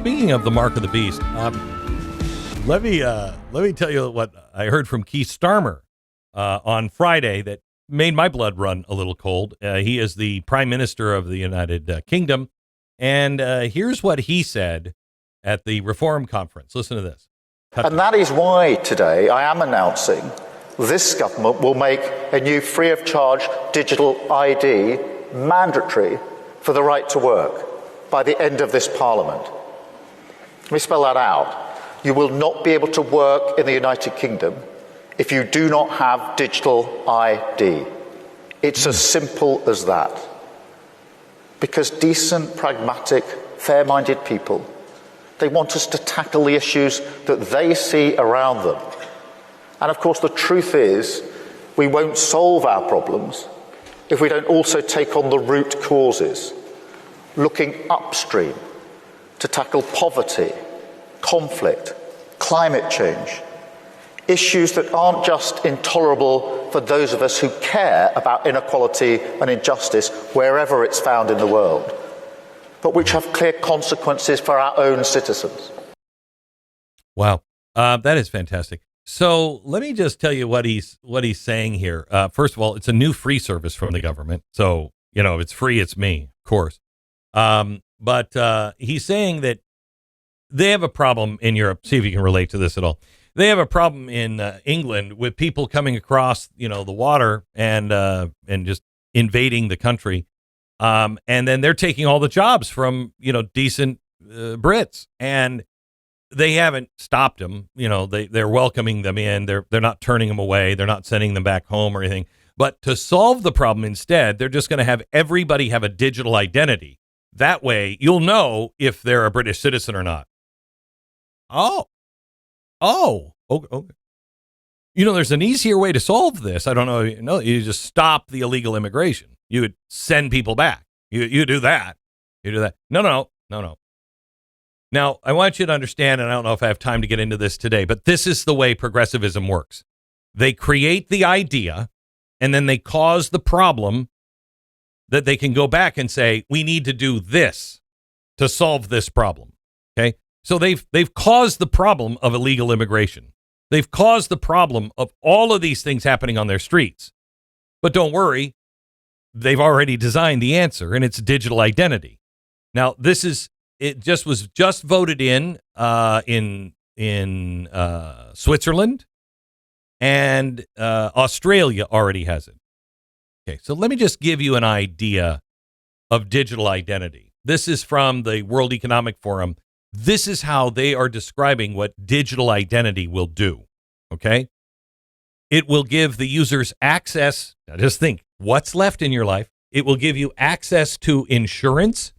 speaking of the mark of the beast, let me tell you what I heard from Kier Starmer on Friday that made my blood run a little cold. He is the Prime Minister of the United Kingdom, and here's what he said at the Reform Conference. Listen to this. And that is why today I am announcing this government will make a new free of charge digital ID mandatory for the right to work by the end of this Parliament. Let me spell that out. You will not be able to work in the United Kingdom if you do not have digital ID. It's as simple as that. Because decent, pragmatic, fair-minded people, they want us to tackle the issues that they see around them. And of course, the truth is, we won't solve our problems if we don't also take on the root causes, looking upstream to tackle poverty, conflict, climate change, issues that aren't just intolerable for those of us who care about inequality and injustice wherever it's found in the world, but which have clear consequences for our own citizens. Wow, that is fantastic. So let me just tell you what he's saying here. First of all, it's a new free service from the government. So, you know, if it's free, it's me, of course. But he's saying that they have a problem in Europe. See if you can relate to this at all. They have a problem in England with people coming across, you know, the water and just invading the country. And then they're taking all the jobs from, you know, decent Brits, and they haven't stopped them. You know, they're welcoming them in. They're not turning them away. They're not sending them back home or anything. But to solve the problem instead, they're just going to have everybody have a digital identity. That way, you'll know if they're a British citizen or not. Okay. You know, there's an easier way to solve this. I don't know. You just stop the illegal immigration. You would send people back. You do that. You do that. No. Now, I want you to understand, and I don't know if I have time to get into this today, but this is the way progressivism works. They create the idea, and then they cause the problem that they can go back and say, we need to do this to solve this problem. Okay? So they've caused the problem of illegal immigration. They've caused the problem of all of these things happening on their streets. But don't worry, they've already designed the answer, and it's digital identity. Now, it was just voted in Switzerland, and Australia already has it. Okay, so let me just give you an idea of digital identity. This is from the World Economic Forum. This is how they are describing what digital identity will do. Okay, it will give the users access. Now just think, what's left in your life? It will give you access to insurance,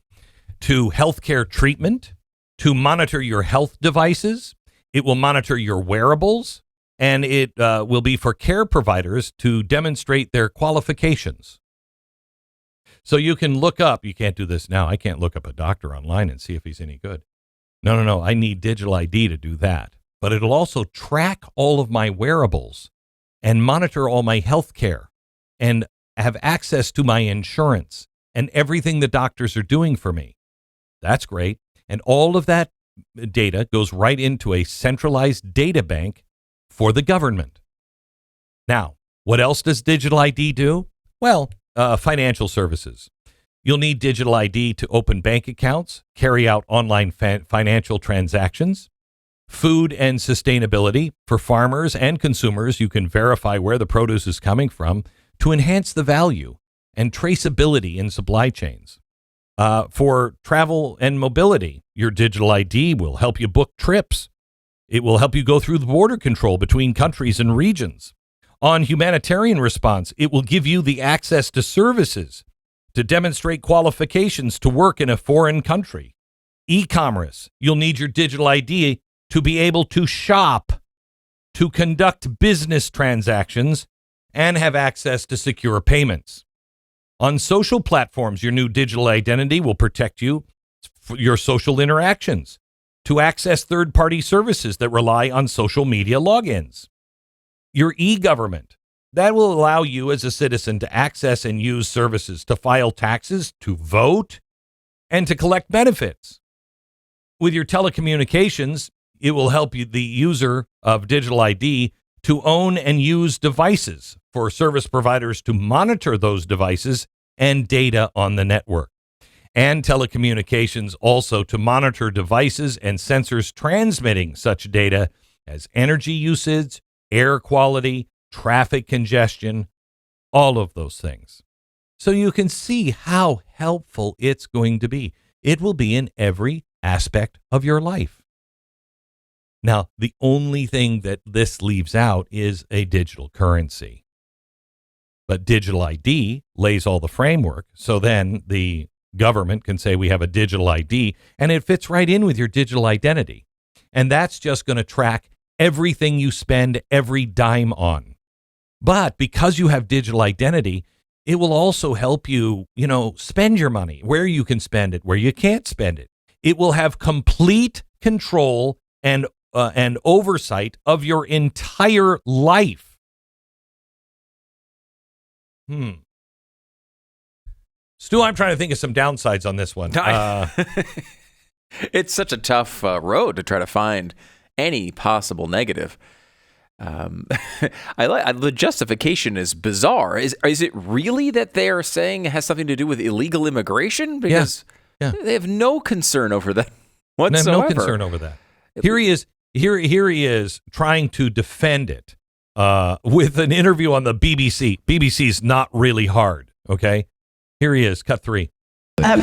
to healthcare treatment, to monitor your health devices. It will monitor your wearables, and it will be for care providers to demonstrate their qualifications. So you can look up, you can't do this now. I can't look up a doctor online and see if he's any good. No. I need digital ID to do that. But it'll also track all of my wearables and monitor all my health care and have access to my insurance and everything the doctors are doing for me. That's great. And all of that data goes right into a centralized data bank for the government. Now, what else does digital ID do? Well, financial services. You'll need digital ID to open bank accounts, carry out online financial transactions, food and sustainability. For farmers and consumers, you can verify where the produce is coming from to enhance the value and traceability in supply chains. For travel and mobility, your digital ID will help you book trips. It will help you go through the border control between countries and regions. On humanitarian response, it will give you the access to services to demonstrate qualifications to work in a foreign country. E-commerce, you'll need your digital ID to be able to shop, to conduct business transactions, and have access to secure payments. On social platforms, your new digital identity will protect you for your social interactions, to access third-party services that rely on social media logins. Your e-government, that will allow you as a citizen to access and use services, to file taxes, to vote, and to collect benefits. with your telecommunications, it will help you, the user of digital ID, to own and use devices for service providers to monitor those devices and data on the network. And telecommunications also to monitor devices and sensors transmitting such data as energy usage, air quality, traffic congestion, all of those things. So you can see how helpful it's going to be. It will be in every aspect of your life. Now, the only thing that this leaves out is a digital currency. But digital ID lays all the framework, so then the government can say we have a digital ID, and it fits right in with your digital identity. And that's just going to track everything you spend every dime on. But because you have digital identity, it will also help you, spend your money, where you can spend it, where you can't spend it. It will have complete control and oversight of your entire life. Stu, I'm trying to think of some downsides on this one. It's such a tough road to try to find any possible negative. The justification is bizarre. Is it really that they are saying it has something to do with illegal immigration? Because they have no concern over that whatsoever. They have no concern over that. Here he is. Here he is trying to defend it with an interview on the BBC. BBC's not really hard. Okay, here he is. Cut 3.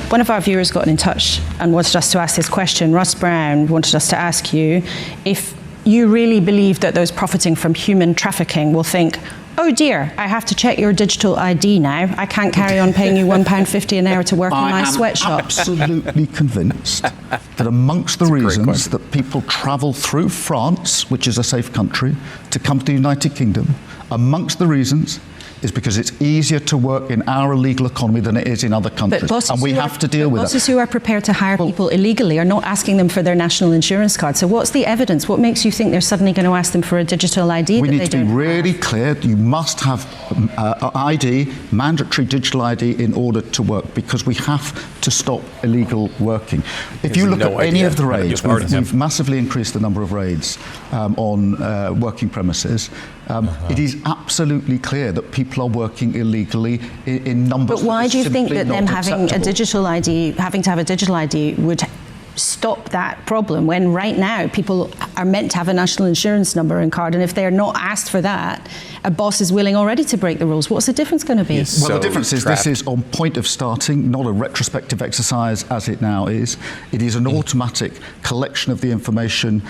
One of our viewers got in touch and wanted us to ask this question. Russ Brown wanted us to ask you if you really believe that those profiting from human trafficking will think, oh dear, I have to check your digital ID now. I can't carry on paying you £1.50 an hour to work in my sweatshop. I'm absolutely convinced that amongst the reasons that people travel through France, which is a safe country, to come to the United Kingdom, amongst the reasons is because it's easier to work in our illegal economy than it is in other countries. And we have to deal with that. Bosses who are prepared to hire people illegally are not asking them for their national insurance card. So what's the evidence? What makes you think they're suddenly going to ask them for a digital ID? We need to be really clear. You must have ID, mandatory digital ID, in order to work, because we have to stop illegal working. If you look at any of the raids, we've massively increased the number of raids on working premises. It is absolutely clear that people are working illegally in numbers. But why do you think that them having acceptable. a digital ID, having to have a digital ID, would stop that problem when right now people are meant to have a national insurance number and card, and if they're not asked for that, a boss is willing already to break the rules? What's the difference going to be? Well, the difference is this is on point of starting, not a retrospective exercise as it now is. It is an automatic collection of the information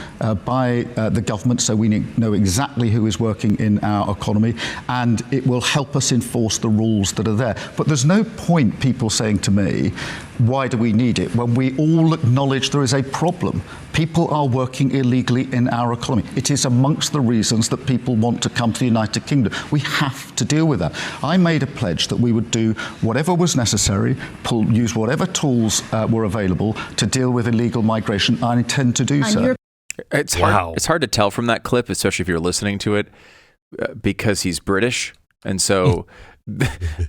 by the government, so we know exactly who is working in our economy, and it will help us enforce the rules that are there. But there's no point people saying to me, why do we need it, when we all acknowledge there is a problem? People are working illegally in our economy. It is amongst the reasons that people want to come to the United Kingdom. We have to deal with that. I made a pledge that we would do whatever was necessary, use whatever tools were available to deal with illegal migration. I intend to do so. It's hard to tell from that clip, especially if you're listening to it, because he's British. And so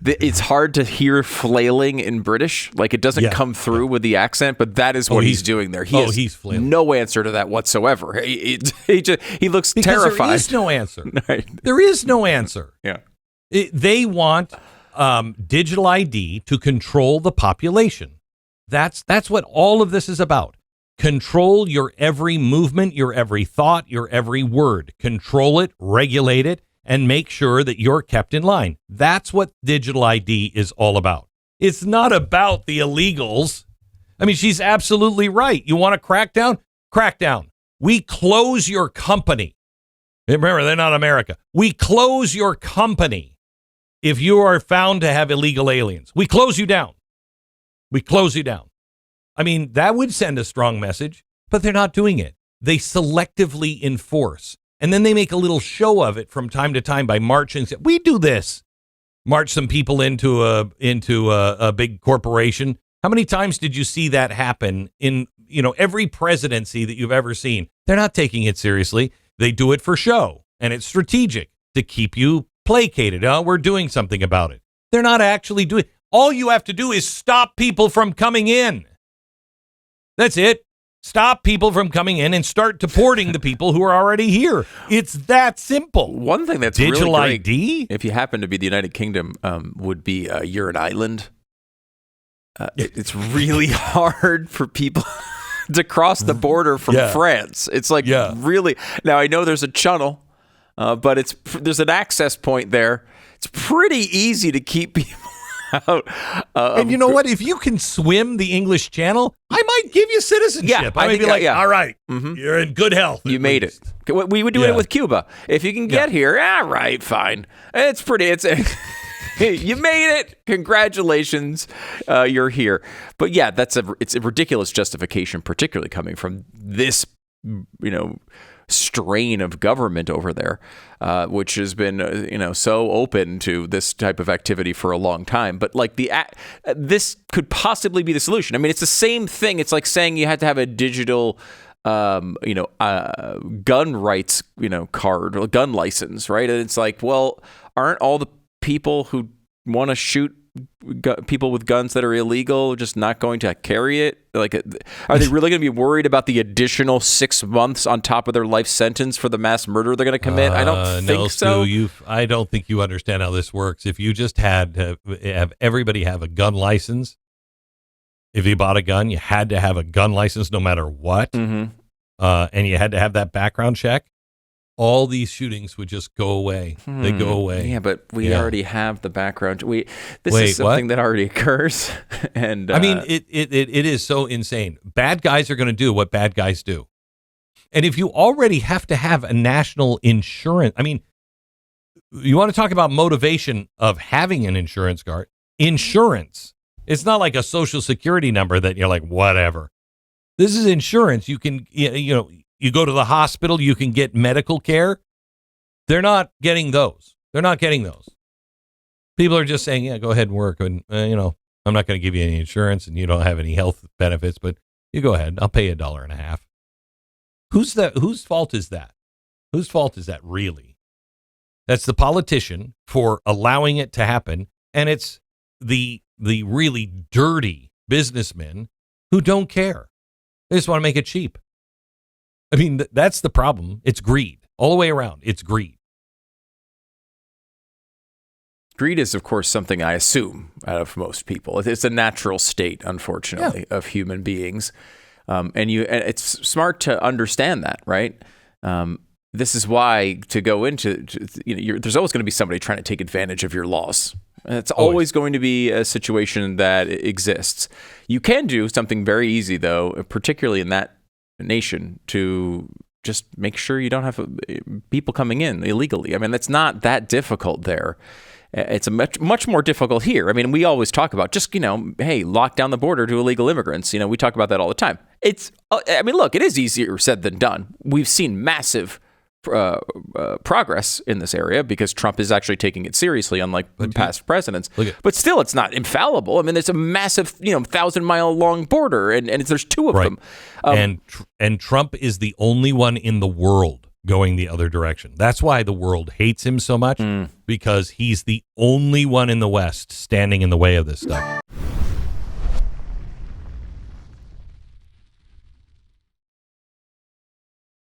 it's hard to hear flailing in British. Like, it doesn't come through with the accent, but that is what he's doing there. He's flailing. No answer to that whatsoever. He looks because terrified. There is no answer. Right. There is no answer. Yeah. They want digital ID to control the population. That's what all of this is about. Control your every movement, your every thought, your every word. Control it, regulate it, and make sure that you're kept in line. That's what digital ID is all about. It's not about the illegals. I mean, she's absolutely right. You want to crack down? Crack down. We close your company. Remember, they're not America. We close your company if you are found to have illegal aliens. We close you down. We close you down. I mean, that would send a strong message, but they're not doing it. They selectively enforce. And then they make a little show of it from time to time by marching. We do this. March some people into a big corporation. How many times did you see that happen in every presidency that you've ever seen? They're not taking it seriously. They do it for show, and it's strategic to keep you placated. We're doing something about it. They're not actually doing it. All you have to do is stop people from coming in. That's it. Stop people from coming in and start deporting the people who are already here. It's that simple. One thing that's digital really great, ID, if you happen to be the United Kingdom, would be you're an island. It's really hard for people to cross the border from France. It's like really. Now I know there's a channel, but there's an access point there. It's pretty easy to keep people out. And you know what? If you can swim the English Channel, I might give you citizenship. I might be like, all right, you're in good health. You made it. We would do it with Cuba. If you can get here, all right, fine. It's pretty. You made it. Congratulations. You're here. But yeah, it's a ridiculous justification, particularly coming from this, strain of government over there, which has been, so open to this type of activity for a long time. But like this could possibly be the solution. I mean, it's the same thing. It's like saying you had to have a digital, gun rights, card or gun license, right? And it's like, well, aren't all the people who want to shoot people with guns that are illegal just not going to carry it? Like, are they really going to be worried about the additional 6 months on top of their life sentence for the mass murder they're going to commit? I don't think so. I don't think you understand how this works. If you just had to have everybody have a gun license, if you bought a gun, you had to have a gun license no matter what, and you had to have that background check, all these shootings would just go away. They go away. Yeah, but we already have the background. This is something that already occurs. And I mean, it is so insane. Bad guys are going to do what bad guys do. And if you already have to have a national insurance, I mean, you want to talk about motivation of having an insurance card? Insurance. It's not like a social security number that you're like, whatever. This is insurance. You can, you go to the hospital, you can get medical care. They're not getting those. People are just saying, go ahead and work. And, I'm not going to give you any insurance and you don't have any health benefits, but you go ahead. I'll pay you $1.50. Whose fault is that? Whose fault is that really? That's the politician for allowing it to happen. And it's the really dirty businessmen who don't care. They just want to make it cheap. I mean, that's the problem. It's greed all the way around. It's greed. Greed is, of course, something I assume out of most people. It's a natural state, unfortunately, of human beings. And it's smart to understand that, right? This is why to go into, there's always going to be somebody trying to take advantage of your laws. It's always going to be a situation that exists. You can do something very easy, though, particularly in that nation, to just make sure you don't have people coming in illegally. I mean, that's not that difficult there. It's a much more difficult here. I mean, we always talk about just, hey, lock down the border to illegal immigrants. We talk about that all the time. Look, it is easier said than done. We've seen massive progress in this area because Trump is actually taking it seriously, unlike past presidents. But still, it's not infallible. I mean, there's a massive, 1,000-mile long border, and there's two of them. And Trump is the only one in the world going the other direction. That's why the world hates him so much, because he's the only one in the West standing in the way of this stuff.